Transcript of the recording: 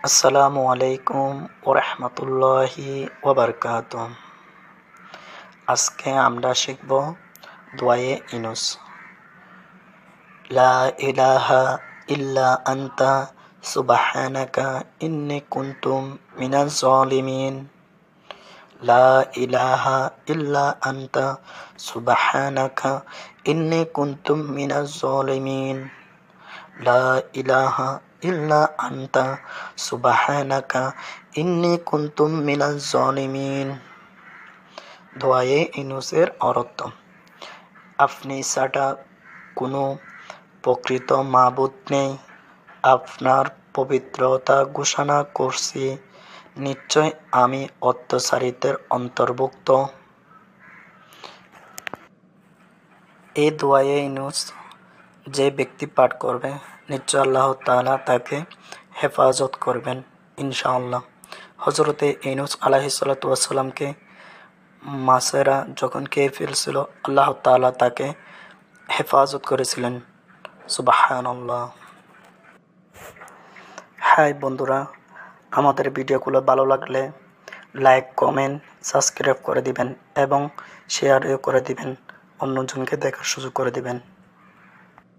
আসসালামু আলাইকুম ওরহমতুল্লাহি ওবরকাতুহ। আজকে আমরা শিখব দোয়ায়ে ইউনুস। লা ইলাহা ইল্লা আনতা সুবহানাকা ইন্নী কুনতু মিনাজ জালিমিন। লা ইলাহা ইল্লা আনতা সুবহানাকা ইন্নী কুনতু মিনাজ জালিমিন। লা ইলাহা ইল্লা আনতা সুবহানাকা ইন্নী কুনতু মিনাজ জালিমিন। দোয়ায়ে ইউনুসের অর্থ: আপনি ছাড়া কোনো প্রকৃত মাবুদ নেই। আপনার পবিত্রতা ঘোষণা করছি, নিশ্চয় আমি অত্যাচারীদের অন্তর্ভুক্ত। এই দোয়ায়ে ইউনুস যে ব্যক্তি পাঠ করবে, নিশ্চয় আল্লাহ তাআলা তাকে হেফাজত করবেন ইনশাআল্লাহ। হযরতে ইউনুস আলাইহিসসালাতু ওয়াসসালামকে মাছেরা যখন খেয়ে ফেলছিল, আল্লাহ তাআলা তাকে হেফাজত করেছিলেন। সুবহানাল্লাহ। হাই বন্ধুরা, আমাদের ভিডিওগুলো ভালো লাগলে লাইক, কমেন্ট, সাবস্ক্রাইব করে দিবেন এবং শেয়ারও করে দিবেন, অন্যজনকে দেখার সুযোগ করে দিবেন।